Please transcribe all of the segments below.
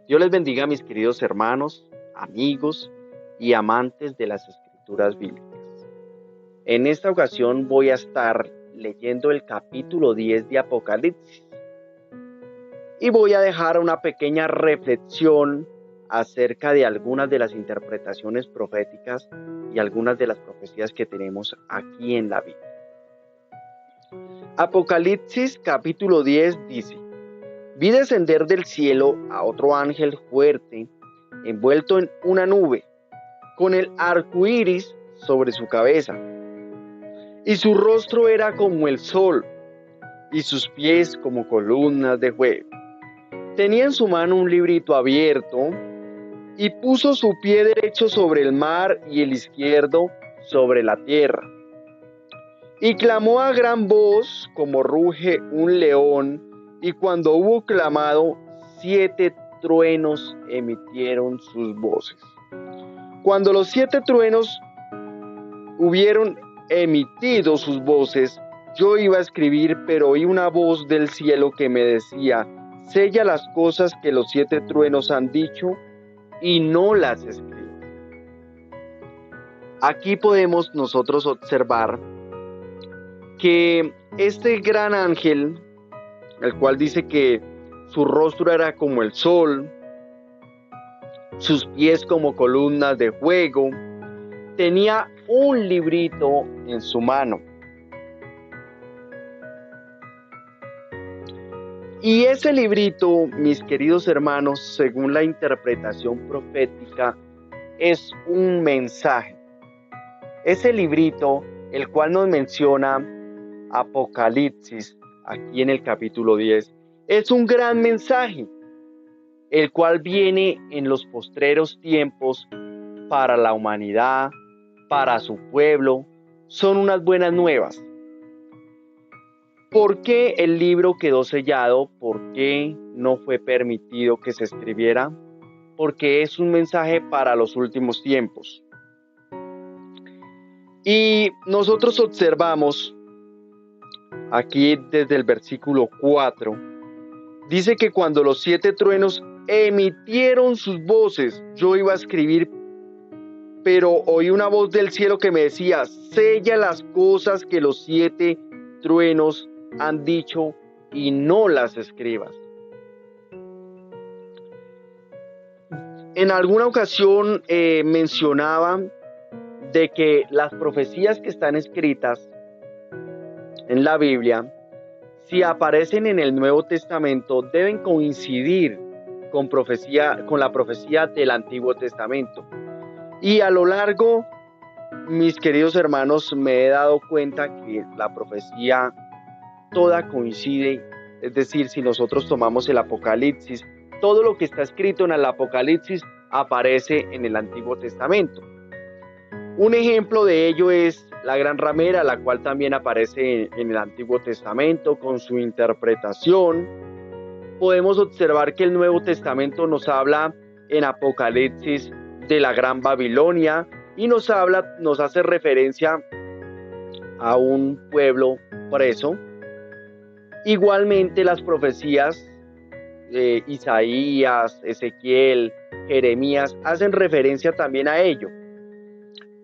Dios les bendiga, mis queridos hermanos, amigos y amantes de las escrituras bíblicas. En esta ocasión voy a estar leyendo el capítulo 10 de Apocalipsis y voy a dejar una pequeña reflexión acerca de algunas de las interpretaciones proféticas y algunas de las profecías que tenemos aquí en la Biblia. Apocalipsis capítulo 10 dice: vi descender del cielo a otro ángel fuerte, envuelto en una nube, con el arco iris sobre su cabeza, y su rostro era como el sol, y sus pies como columnas de fuego. Tenía en su mano un librito abierto, y puso su pie derecho sobre el mar y el izquierdo sobre la tierra. Y clamó a gran voz, como ruge un león, y cuando hubo clamado, 7 truenos emitieron sus voces. Cuando los 7 truenos hubieron emitido sus voces, yo iba a escribir, pero oí una voz del cielo que me decía: sella las cosas que los 7 truenos han dicho y no las escribas. Aquí podemos nosotros observar que este gran ángel, el cual dice que su rostro era como el sol, sus pies como columnas de fuego, tenía un librito en su mano. Y ese librito, mis queridos hermanos, según la interpretación profética, es un mensaje. Ese librito, el cual nos menciona Apocalipsis, aquí en el capítulo 10, es un gran mensaje, el cual viene en los postreros tiempos para la humanidad, para su pueblo. Son unas buenas nuevas. ¿Por qué el libro quedó sellado? ¿Por qué no fue permitido que se escribiera? Porque es un mensaje para los últimos tiempos. Y nosotros observamos aquí desde el versículo 4, dice que cuando los 7 truenos emitieron sus voces, yo iba a escribir, pero oí una voz del cielo que me decía: sella las cosas que los 7 truenos han dicho y no las escribas. En alguna ocasión mencionaba de que las profecías que están escritas en la Biblia, si aparecen en el Nuevo Testamento, deben coincidir con la profecía del Antiguo Testamento. Y a lo largo, mis queridos hermanos, me he dado cuenta que la profecía toda coincide. Es decir, si nosotros tomamos el Apocalipsis, todo lo que está escrito en el Apocalipsis aparece en el Antiguo Testamento. Un ejemplo de ello es la gran ramera, la cual también aparece en el Antiguo Testamento con su interpretación. Podemos observar que el Nuevo Testamento nos habla en Apocalipsis de la Gran Babilonia y nos hace referencia a un pueblo preso. Igualmente las profecías de Isaías, Ezequiel, Jeremías hacen referencia también a ello,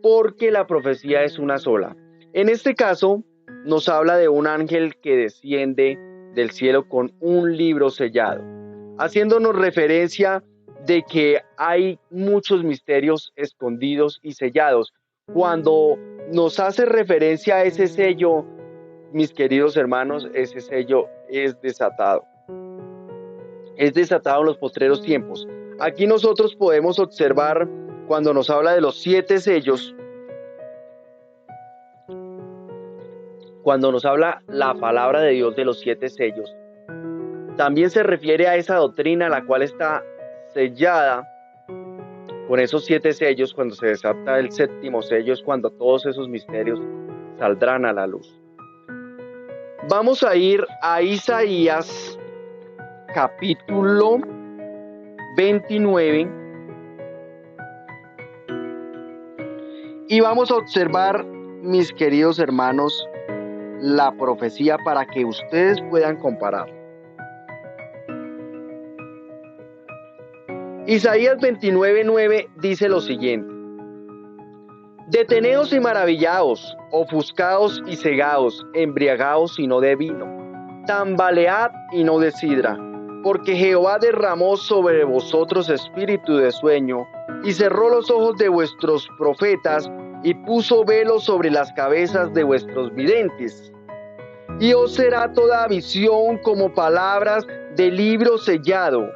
porque la profecía es una sola. En este caso nos habla de un ángel que desciende del cielo con un libro sellado, haciéndonos referencia de que hay muchos misterios escondidos y sellados. Cuando nos hace referencia a ese sello, mis queridos hermanos, ese sello es desatado en los postreros tiempos. Aquí nosotros podemos observar, cuando nos habla de los 7 sellos, cuando nos habla la palabra de Dios de los 7 sellos, también se refiere a esa doctrina la cual está sellada con esos 7 sellos. Cuando se desata el 7º sello es cuando todos esos misterios saldrán a la luz. Vamos a ir a Isaías capítulo 29 y vamos a observar, mis queridos hermanos, la profecía para que ustedes puedan comparar. Isaías 29:9 dice lo siguiente: Deteneos y maravillaos, ofuscaos y cegaos, embriagaos y no de vino, tambalead y no de sidra, porque Jehová derramó sobre vosotros espíritu de sueño, y cerró los ojos de vuestros profetas, y puso velos sobre las cabezas de vuestros videntes. Y os será toda visión como palabras de libro sellado.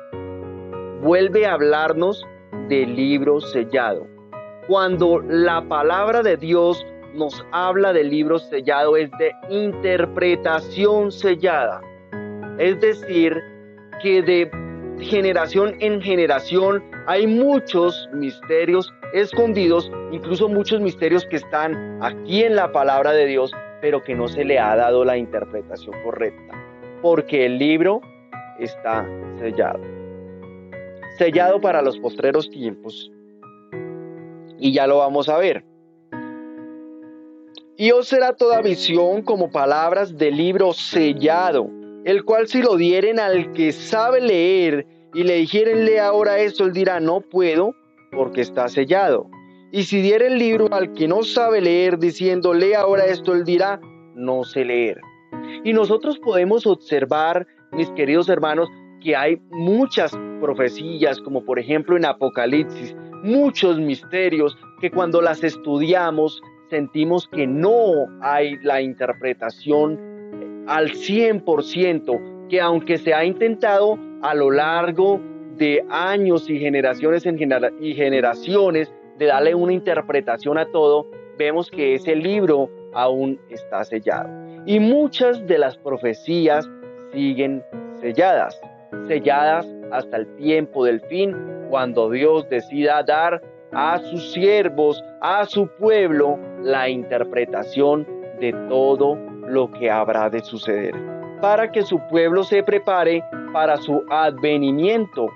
Vuelve a hablarnos del libro sellado. Cuando la palabra de Dios nos habla del libro sellado, es de interpretación sellada. Es decir, que de generación en generación hay muchos misterios escondidos, incluso muchos misterios que están aquí en la palabra de Dios, pero que no se le ha dado la interpretación correcta, porque el libro está sellado. Sellado para los postreros tiempos. Y ya lo vamos a ver. Y os será toda visión como palabras de libro sellado, el cual si lo dieren al que sabe leer y le dijeren lea ahora esto, él dirá no puedo porque está sellado. Y si diere el libro al que no sabe leer diciendo lea ahora esto, él dirá no sé leer. Y nosotros podemos observar, mis queridos hermanos, que hay muchas profecías, como por ejemplo en Apocalipsis, muchos misterios que cuando las estudiamos sentimos que no hay la interpretación al 100%, que aunque se ha intentado a lo largo de años y generaciones y generaciones de darle una interpretación a todo, vemos que ese libro aún está sellado. Y muchas de las profecías siguen selladas hasta el tiempo del fin, cuando Dios decida dar a sus siervos, a su pueblo, la interpretación de todo lo que habrá de suceder, para que su pueblo se prepare para su advenimiento,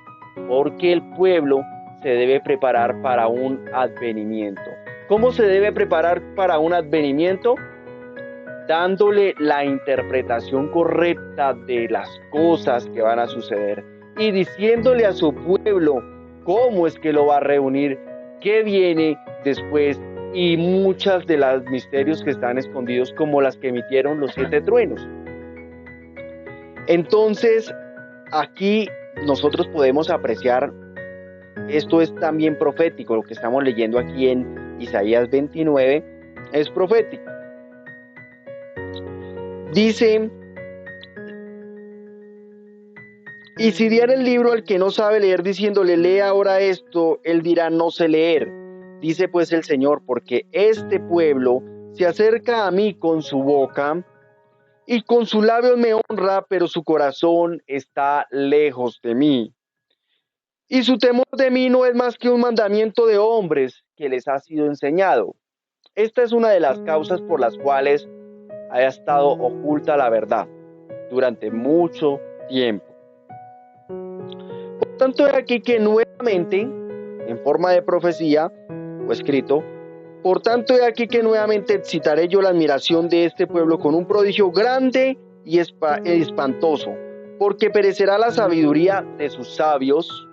porque el pueblo se debe preparar para un advenimiento. ¿Cómo se debe preparar para un advenimiento? Dándole la interpretación correcta de las cosas que van a suceder y diciéndole a su pueblo cómo es que lo va a reunir, qué viene después y muchas de los misterios que están escondidos, como las que emitieron los 7 truenos. Entonces, aquí nosotros podemos apreciar, esto es también profético, lo que estamos leyendo aquí en Isaías 29 es profético. Dice, y si diera el libro al que no sabe leer diciéndole lea ahora esto, él dirá no sé leer. Dice pues el Señor, porque este pueblo se acerca a mí con su boca y con sus labios me honra, pero su corazón está lejos de mí. Y su temor de mí no es más que un mandamiento de hombres que les ha sido enseñado. Esta es una de las causas por las cuales haya estado oculta la verdad durante mucho tiempo. Por tanto, he aquí que nuevamente, en forma de profecía o escrito, por tanto, he aquí que nuevamente excitaré yo la admiración de este pueblo con un prodigio grande y espantoso, porque perecerá la sabiduría de sus sabios,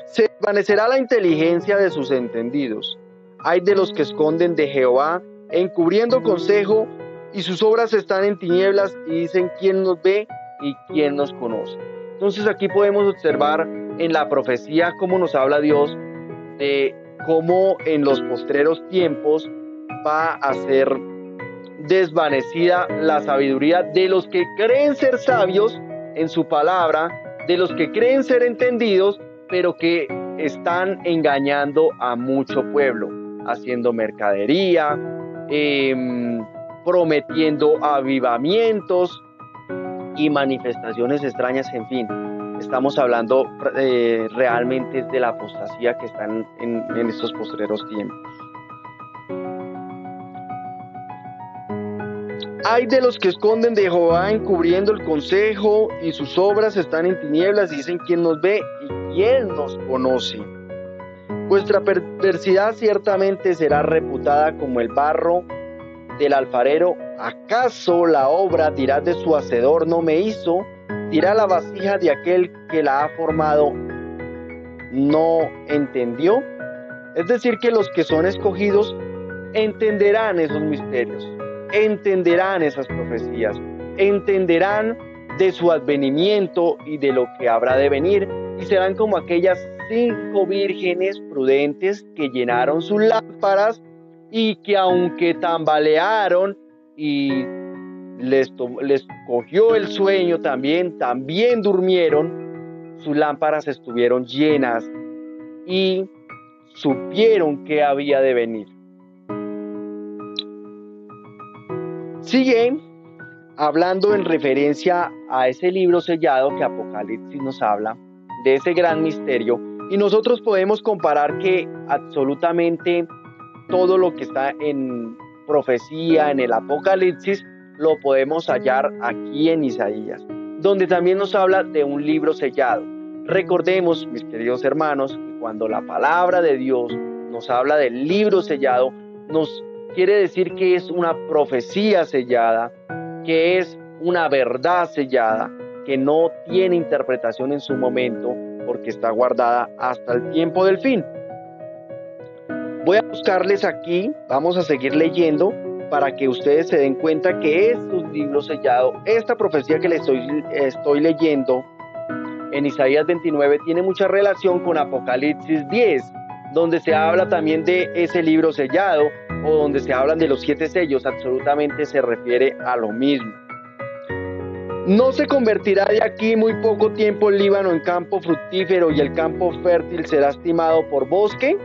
se desvanecerá la inteligencia de sus entendidos. Hay de los que esconden de Jehová, encubriendo consejo, y sus obras están en tinieblas, y dicen quién nos ve y quién nos conoce. Entonces aquí podemos observar en la profecía cómo nos habla Dios de cómo en los postreros tiempos va a ser desvanecida la sabiduría de los que creen ser sabios en su palabra, de los que creen ser entendidos, pero que están engañando a mucho pueblo, haciendo mercadería, prometiendo avivamientos y manifestaciones extrañas, en fin. Estamos hablando realmente de la apostasía que están en estos postreros tiempos. Hay de los que esconden de Jehová encubriendo el consejo, y sus obras están en tinieblas, y dicen quién nos ve y quién nos conoce. Vuestra perversidad ciertamente será reputada como el barro del alfarero. ¿Acaso la obra, dirá, de su hacedor no me hizo? Dirá la vasija de aquel que la ha formado, no entendió. Es decir, que los que son escogidos entenderán esos misterios, entenderán esas profecías, entenderán de su advenimiento y de lo que habrá de venir, y serán como aquellas 5 vírgenes prudentes que llenaron sus lámparas y que aunque tambalearon y les cogió el sueño también durmieron, sus lámparas estuvieron llenas y supieron que había de venir. Sigue hablando en referencia a ese libro sellado que Apocalipsis nos habla, de ese gran misterio, y nosotros podemos comparar que absolutamente todo lo que está en profecía, en el Apocalipsis, lo podemos hallar aquí en Isaías, donde también nos habla de un libro sellado. Recordemos, mis queridos hermanos, que cuando la palabra de Dios nos habla del libro sellado, nos quiere decir que es una profecía sellada, que es una verdad sellada, que no tiene interpretación en su momento, porque está guardada hasta el tiempo del fin. Voy a buscarles aquí, vamos a seguir leyendo para que ustedes se den cuenta que estos libros sellados, esta profecía que les estoy leyendo en Isaías 29 tiene mucha relación con Apocalipsis 10, donde se habla también de ese libro sellado o donde se hablan de los 7 sellos, absolutamente se refiere a lo mismo. No se convertirá de aquí muy poco tiempo el Líbano en campo fructífero y el campo fértil será estimado por bosque.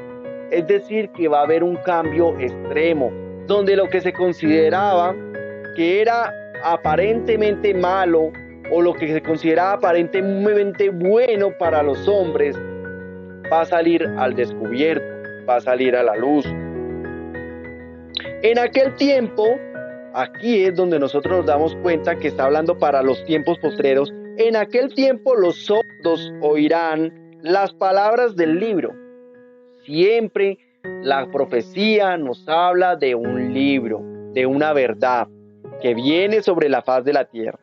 Es decir, que va a haber un cambio extremo, donde lo que se consideraba que era aparentemente malo o lo que se consideraba aparentemente bueno para los hombres va a salir al descubierto, va a salir a la luz. En aquel tiempo, aquí es donde nosotros nos damos cuenta que está hablando para los tiempos postreros. En aquel tiempo los sordos oirán las palabras del libro. Siempre la profecía nos habla de un libro, de una verdad que viene sobre la faz de la tierra.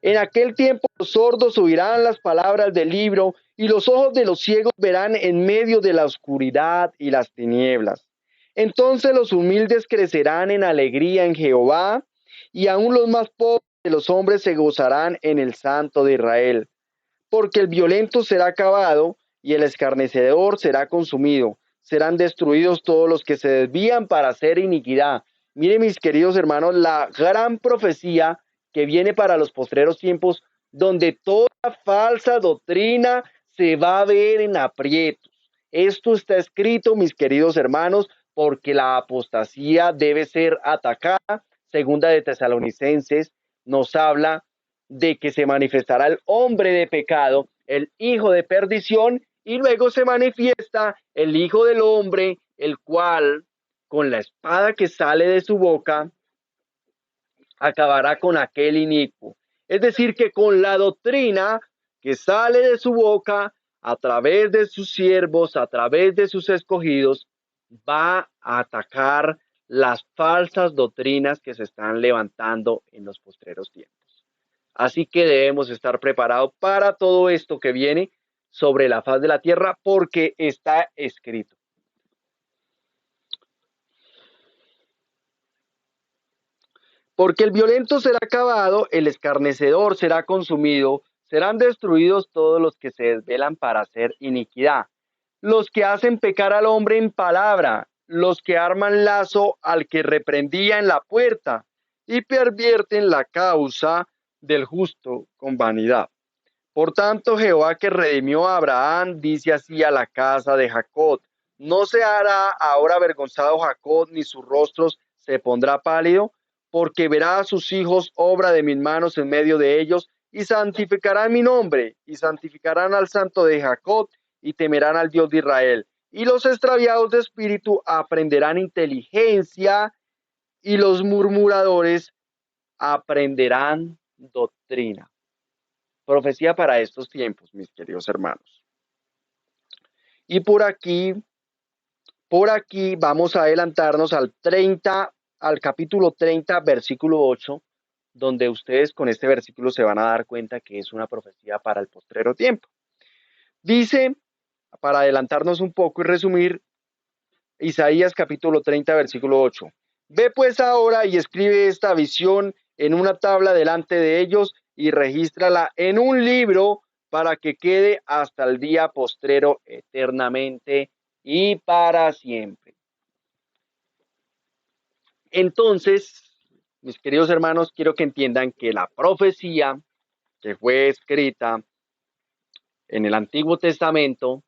En aquel tiempo los sordos oirán las palabras del libro y los ojos de los ciegos verán en medio de la oscuridad y las tinieblas. Entonces los humildes crecerán en alegría en Jehová y aún los más pobres de los hombres se gozarán en el Santo de Israel. Porque el violento será acabado y el escarnecedor será consumido. Serán destruidos todos los que se desvían para hacer iniquidad. Miren, mis queridos hermanos, la gran profecía que viene para los postreros tiempos, donde toda falsa doctrina se va a ver en aprietos. Esto está escrito, mis queridos hermanos, porque la apostasía debe ser atacada. Segunda de Tesalonicenses nos habla de que se manifestará el hombre de pecado, el hijo de perdición, y luego se manifiesta el Hijo del Hombre, el cual, con la espada que sale de su boca, acabará con aquel inicuo. Es decir, que con la doctrina que sale de su boca, a través de sus siervos, a través de sus escogidos, va a atacar las falsas doctrinas que se están levantando en los postreros tiempos. Así que debemos estar preparados para todo esto que viene sobre la faz de la tierra, porque está escrito. Porque el violento será acabado, el escarnecedor será consumido, serán destruidos todos los que se desvelan para hacer iniquidad, los que hacen pecar al hombre en palabra, los que arman lazo al que reprendía en la puerta y pervierten la causa del justo con vanidad. Por tanto, Jehová que redimió a Abraham, dice así a la casa de Jacob: no se hará ahora avergonzado Jacob, ni sus rostros se pondrá pálido, porque verá a sus hijos obra de mis manos en medio de ellos, y santificarán mi nombre, y santificarán al santo de Jacob, y temerán al Dios de Israel. Y los extraviados de espíritu aprenderán inteligencia, y los murmuradores aprenderán doctrina. Profecía para estos tiempos, mis queridos hermanos. Y por aquí vamos a adelantarnos al capítulo 30, versículo 8, donde ustedes con este versículo se van a dar cuenta que es una profecía para el postrero tiempo. Dice para adelantarnos un poco y resumir, Isaías capítulo 30, versículo 8. Ve pues ahora y escribe esta visión en una tabla delante de ellos y regístrala en un libro para que quede hasta el día postrero eternamente y para siempre. Entonces, mis queridos hermanos, quiero que entiendan que la profecía que fue escrita en el Antiguo Testamento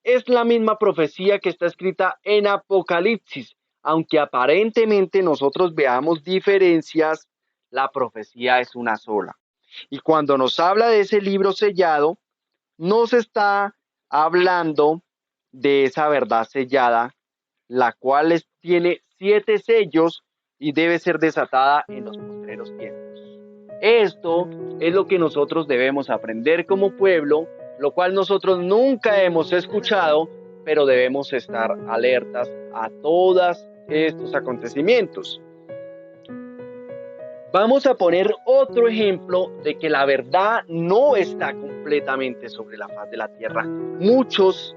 es la misma profecía que está escrita en Apocalipsis. Aunque aparentemente nosotros veamos diferencias, la profecía es una sola. Y cuando nos habla de ese libro sellado, no se está hablando de esa verdad sellada, la cual tiene 7 sellos y debe ser desatada en los postreros tiempos. Esto es lo que nosotros debemos aprender como pueblo, lo cual nosotros nunca hemos escuchado, pero debemos estar alertas a todos estos acontecimientos. Vamos a poner otro ejemplo de que la verdad no está completamente sobre la faz de la tierra. Muchas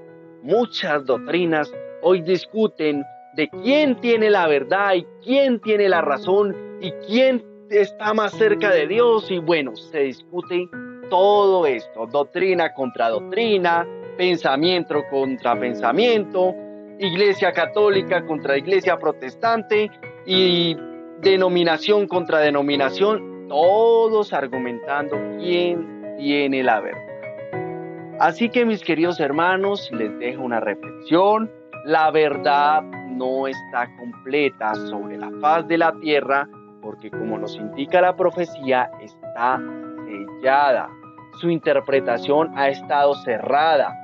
doctrinas hoy discuten de quién tiene la verdad y quién tiene la razón y quién está más cerca de Dios. Y bueno, se discute todo esto, doctrina contra doctrina, pensamiento contra pensamiento, iglesia católica contra iglesia protestante y denominación contra denominación, todos argumentando quién tiene la verdad. Así que mis queridos hermanos, les dejo una reflexión. La verdad no está completa sobre la faz de la tierra porque, como nos indica la profecía, está sellada. Su interpretación ha estado cerrada.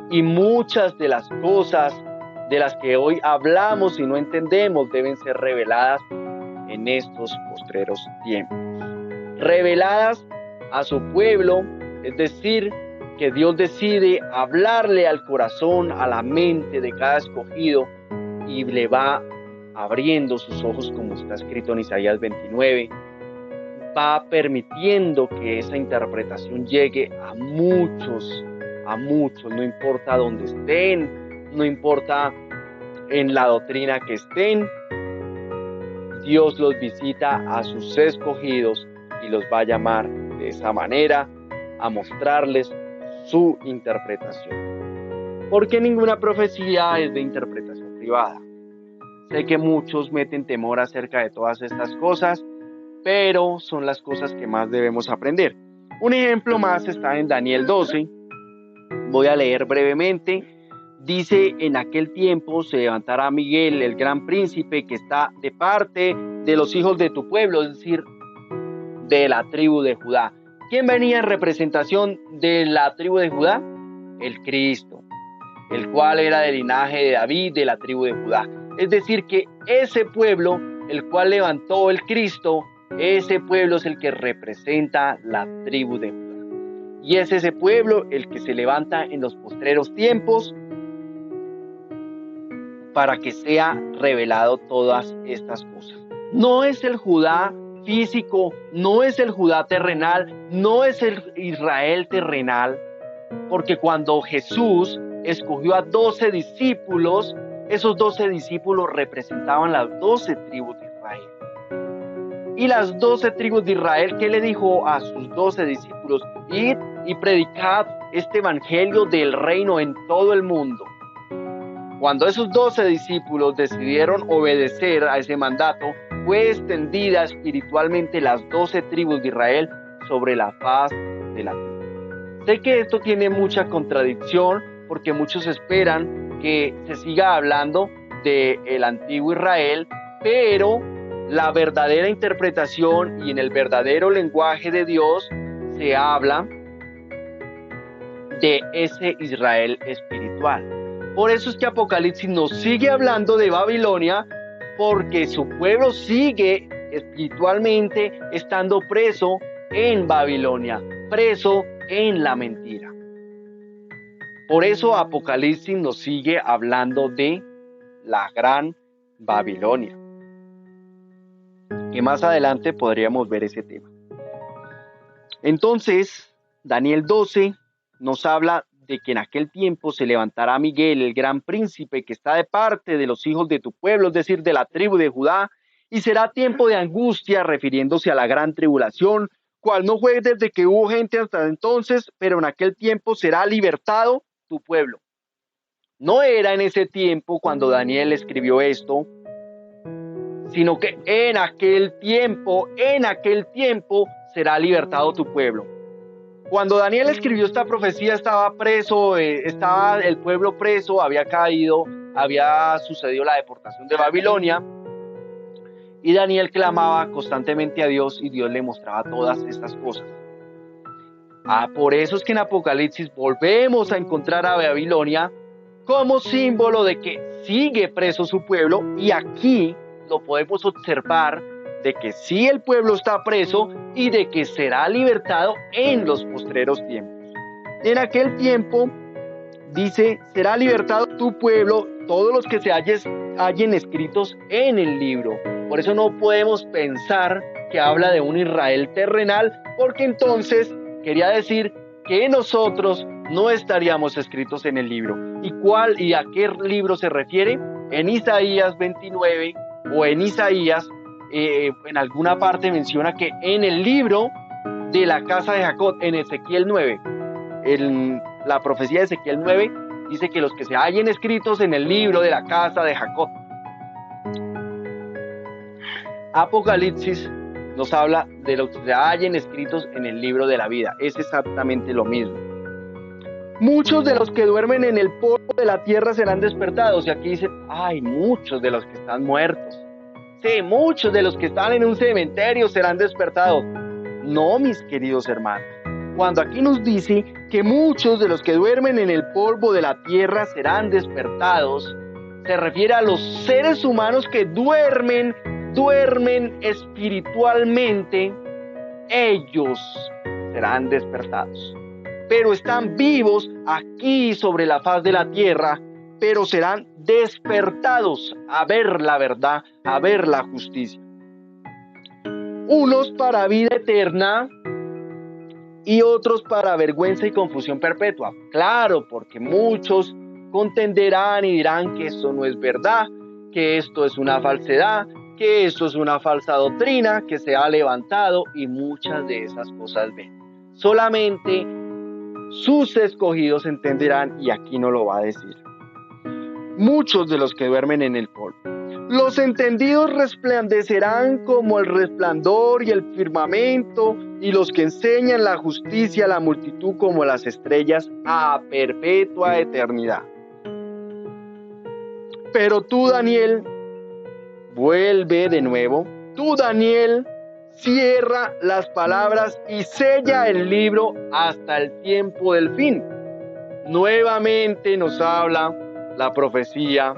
Y muchas de las cosas de las que hoy hablamos y no entendemos deben ser reveladas en estos postreros tiempos. Reveladas a su pueblo, es decir, que Dios decide hablarle al corazón, a la mente de cada escogido y le va abriendo sus ojos, como está escrito en Isaías 29, va permitiendo que esa interpretación llegue a muchos, no importa dónde estén, no importa en la doctrina que estén, Dios los visita a sus escogidos y los va a llamar de esa manera a mostrarles su interpretación. Porque ninguna profecía es de interpretación privada. Sé que muchos meten temor acerca de todas estas cosas, pero son las cosas que más debemos aprender. Un ejemplo más está en Daniel 12. Voy a leer brevemente. Dice: en aquel tiempo se levantará Miguel, el gran príncipe, que está de parte de los hijos de tu pueblo, es decir, de la tribu de Judá. ¿Quién venía en representación de la tribu de Judá? El Cristo, el cual era del linaje de David, de la tribu de Judá. Es decir, que ese pueblo, el cual levantó el Cristo, ese pueblo es el que representa la tribu de Judá. Y es ese pueblo el que se levanta en los postreros tiempos para que sea revelado todas estas cosas. No es el Judá físico, no es el Judá terrenal, no es el Israel terrenal, porque cuando Jesús escogió a 12 discípulos, esos 12 discípulos representaban las 12 tribus de Israel. Y las 12 tribus de Israel, ¿qué le dijo a sus 12 discípulos? Id y predicad este evangelio del reino en todo el mundo. Cuando esos 12 discípulos decidieron obedecer a ese mandato, fue extendida espiritualmente las 12 tribus de Israel sobre la faz de la tierra. Sé que esto tiene mucha contradicción porque muchos esperan que se siga hablando del antiguo Israel, pero la verdadera interpretación y en el verdadero lenguaje de Dios se habla de ese Israel espiritual. Por eso es que Apocalipsis nos sigue hablando de Babilonia, porque su pueblo sigue espiritualmente estando preso en Babilonia, preso en la mentira. Por eso Apocalipsis nos sigue hablando de la gran Babilonia, que más adelante podríamos ver ese tema. Entonces, Daniel 12 nos habla de que en aquel tiempo se levantará Miguel, el gran príncipe, que está de parte de los hijos de tu pueblo, es decir, de la tribu de Judá, y será tiempo de angustia, refiriéndose a la gran tribulación, cual no fue desde que hubo gente hasta entonces, pero en aquel tiempo será libertado tu pueblo. No era en ese tiempo cuando Daniel escribió esto, sino que en aquel tiempo será libertado tu pueblo. Cuando Daniel escribió esta profecía estaba preso, estaba el pueblo preso, había caído, había sucedido la deportación de Babilonia, y Daniel clamaba constantemente a Dios y Dios le mostraba todas estas cosas. Por eso es que en Apocalipsis volvemos a encontrar a Babilonia como símbolo de que sigue preso su pueblo, y aquí lo podemos observar de que sí, el pueblo está preso y de que será libertado en los postreros tiempos. En aquel tiempo, dice, será libertado tu pueblo, todos los que se hallen escritos en el libro. Por eso no podemos pensar que habla de un Israel terrenal, porque entonces quería decir que nosotros no estaríamos escritos en el libro. ¿Y a qué libro se refiere? En Isaías 29 o en Isaías, en alguna parte menciona que en el libro de la casa de Jacob, en Ezequiel 9, la profecía de Ezequiel 9 dice que los que se hallen escritos en el libro de la casa de Jacob. Apocalipsis nos habla de los que se hallen escritos en el libro de la vida. Es exactamente lo mismo. Muchos de los que duermen en el polvo de la tierra serán despertados. Y aquí dice, muchos de los que están muertos. Sí, muchos de los que están en un cementerio serán despertados. No, mis queridos hermanos. Cuando aquí nos dice que muchos de los que duermen en el polvo de la tierra serán despertados, se refiere a los seres humanos que duermen espiritualmente. Ellos serán despertados. Pero están vivos aquí sobre la faz de la tierra, pero serán despertados a ver la verdad, a ver la justicia. Unos para vida eterna y otros para vergüenza y confusión perpetua. Claro, porque muchos contenderán y dirán que esto no es verdad, que esto es una falsedad, que esto es una falsa doctrina que se ha levantado, y muchas de esas cosas ven. Solamente sus escogidos entenderán, y aquí no lo va a decir. Muchos de los que duermen en el polvo. Los entendidos resplandecerán como el resplandor y el firmamento, y los que enseñan la justicia a la multitud como las estrellas a perpetua eternidad. Pero tú, Daniel, vuelve de nuevo. Tú, Daniel, cierra las palabras y sella el libro hasta el tiempo del fin. Nuevamente nos habla la profecía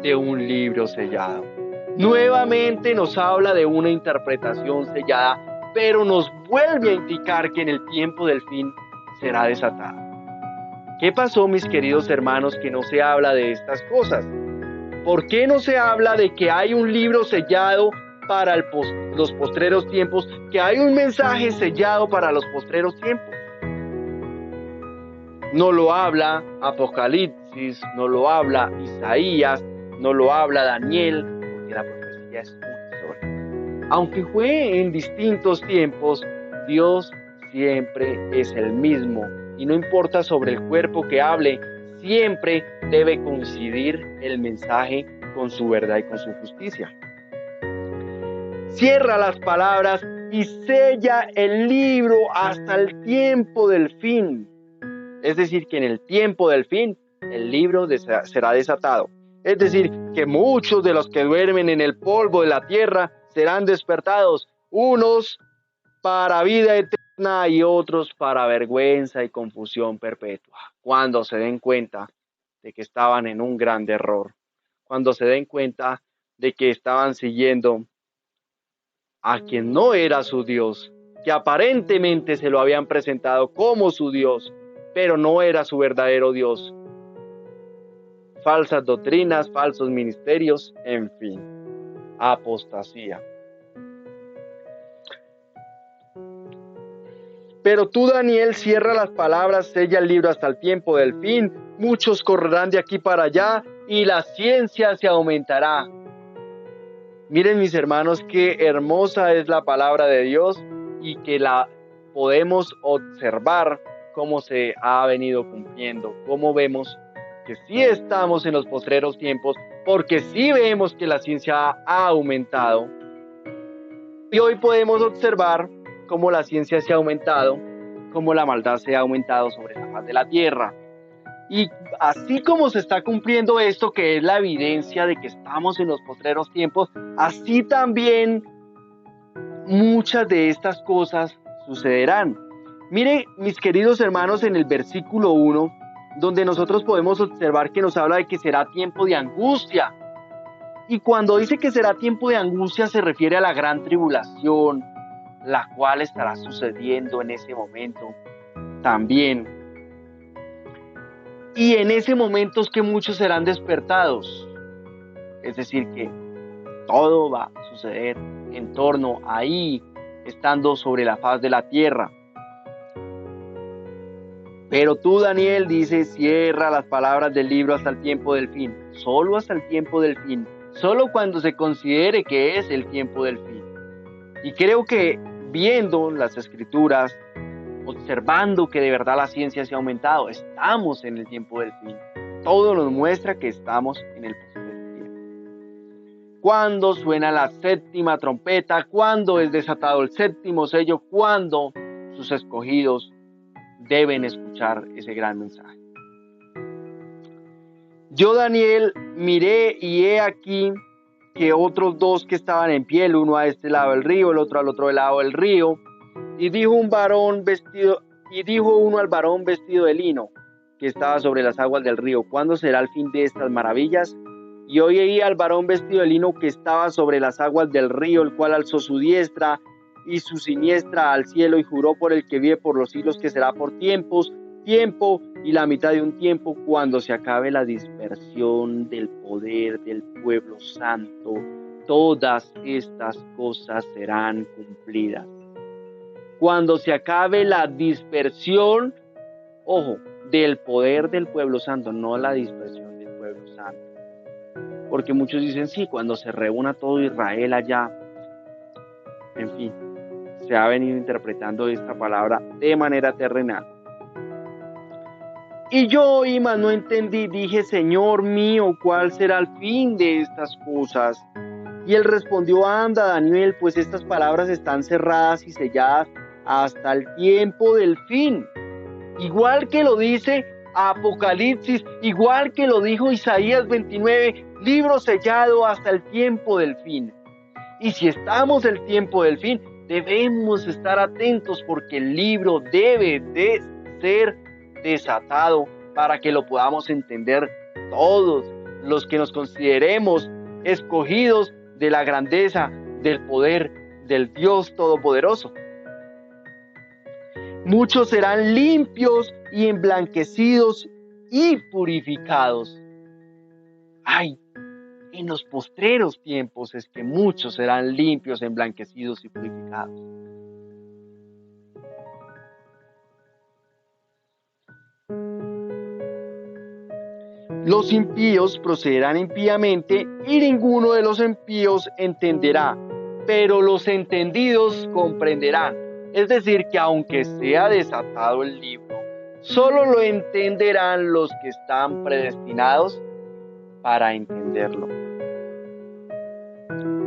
de un libro sellado. Nuevamente nos habla de una interpretación sellada, pero nos vuelve a indicar que en el tiempo del fin será desatada. ¿Qué pasó, mis queridos hermanos, que no se habla de estas cosas? ¿Por qué no se habla de que hay un libro sellado para los postreros tiempos, que hay un mensaje sellado para los postreros tiempos? No lo habla Apocalipsis, no lo habla Isaías, no lo habla Daniel, porque la profecía es una sola. Aunque fue en distintos tiempos, Dios siempre es el mismo, y no importa sobre el cuerpo que hable, siempre debe coincidir el mensaje con su verdad y con su justicia. Cierra las palabras y sella el libro hasta el tiempo del fin. Es decir, que en el tiempo del fin el libro será desatado. Es decir, que muchos de los que duermen en el polvo de la tierra serán despertados, unos para vida eterna y otros para vergüenza y confusión perpetua, cuando se den cuenta de que estaban en un gran error, cuando se den cuenta de que estaban siguiendo a quien no era su Dios, que aparentemente se lo habían presentado como su Dios, pero no era su verdadero Dios. Falsas doctrinas, falsos ministerios, en fin, apostasía. Pero tú, Daniel, cierra las palabras, sella el libro hasta el tiempo del fin. Muchos correrán de aquí para allá y la ciencia se aumentará. Miren, mis hermanos, qué hermosa es la palabra de Dios y que la podemos observar cómo se ha venido cumpliendo, cómo vemos que sí estamos en los postreros tiempos, porque sí vemos que la ciencia ha aumentado. Y hoy podemos observar cómo la ciencia se ha aumentado, cómo la maldad se ha aumentado sobre la faz de la tierra. Y así como se está cumpliendo esto, que es la evidencia de que estamos en los postreros tiempos, así también muchas de estas cosas sucederán. Mire, mis queridos hermanos, en el versículo 1, donde nosotros podemos observar que nos habla de que será tiempo de angustia. Y cuando dice que será tiempo de angustia, se refiere a la gran tribulación, la cual estará sucediendo en ese momento también. Y en ese momento es que muchos serán despertados. Es decir, que todo va a suceder en torno ahí, estando sobre la faz de la tierra. Pero tú, Daniel, dice, cierra las palabras del libro hasta el tiempo del fin. Solo hasta el tiempo del fin. Solo cuando se considere que es el tiempo del fin. Y creo que viendo las escrituras, observando que de verdad la ciencia se ha aumentado, estamos en el tiempo del fin. Todo nos muestra que estamos en el postrer tiempo. Cuando suena la séptima trompeta, cuando es desatado el séptimo sello, cuando sus escogidos deben escuchar ese gran mensaje. Yo, Daniel, miré y he aquí que otros dos que estaban en pie, el uno a este lado del río, el otro al otro lado del río, y dijo uno al varón vestido de lino, que estaba sobre las aguas del río, ¿cuándo será el fin de estas maravillas? Y oí al varón vestido de lino que estaba sobre las aguas del río, el cual alzó su diestra y su siniestra al cielo y juró por el que vive por los siglos que será por tiempo y la mitad de un tiempo, cuando se acabe la dispersión del poder del pueblo santo. Todas estas cosas serán cumplidas. Cuando se acabe la dispersión, ojo, del poder del pueblo santo, no la dispersión del pueblo santo. Porque muchos dicen, sí, cuando se reúna todo Israel allá. En fin, se ha venido interpretando esta palabra de manera terrenal. Y yo oí, mas no entendí, dije, Señor mío, ¿cuál será el fin de estas cosas? Y él respondió, anda, Daniel, pues estas palabras están cerradas y selladas hasta el tiempo del fin. Igual que lo dice Apocalipsis, igual que lo dijo Isaías 29, libro sellado hasta el tiempo del fin. Y si estamos en el tiempo del fin, debemos estar atentos porque el libro debe de ser desatado para que lo podamos entender todos los que nos consideremos escogidos de la grandeza, del poder del Dios Todopoderoso. Muchos serán limpios y emblanquecidos y purificados. Ay, en los postreros tiempos es que muchos serán limpios, emblanquecidos y purificados. Los impíos procederán impíamente y ninguno de los impíos entenderá, pero los entendidos comprenderán. Es decir, que aunque sea desatado el libro, solo lo entenderán los que están predestinados para entenderlo.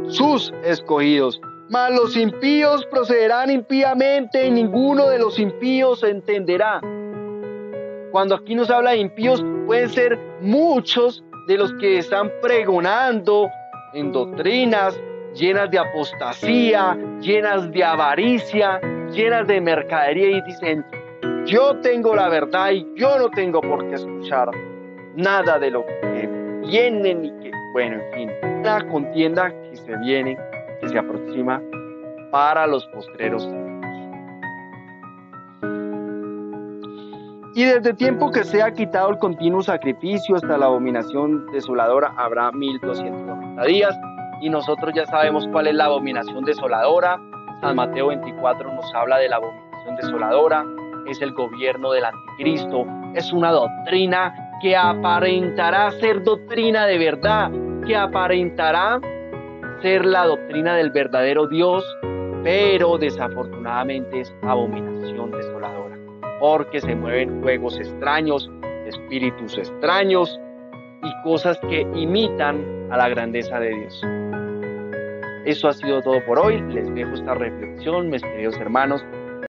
Sus escogidos. Mas los impíos procederán impíamente y ninguno de los impíos entenderá. Cuando aquí nos habla de impíos, pueden ser muchos de los que están pregonando en doctrinas llenas de apostasía, llenas de avaricia, llenas de mercadería y dicen, yo tengo la verdad y yo no tengo por qué escuchar nada de lo que vienen y que, bueno, en fin, la contienda que se viene, que se aproxima para los postreros tiempos. Y desde tiempo que sea quitado el continuo sacrificio hasta la abominación desoladora habrá 1290 días. Y nosotros ya sabemos cuál es la abominación desoladora. San Mateo 24 nos habla de la abominación abominación desoladora, es el gobierno del anticristo, es una doctrina que aparentará ser doctrina de verdad, que aparentará ser la doctrina del verdadero Dios, pero desafortunadamente es abominación desoladora, porque se mueven juegos extraños, espíritus extraños y cosas que imitan a la grandeza de Dios. Eso ha sido todo por hoy. Les dejo esta reflexión, mis queridos hermanos.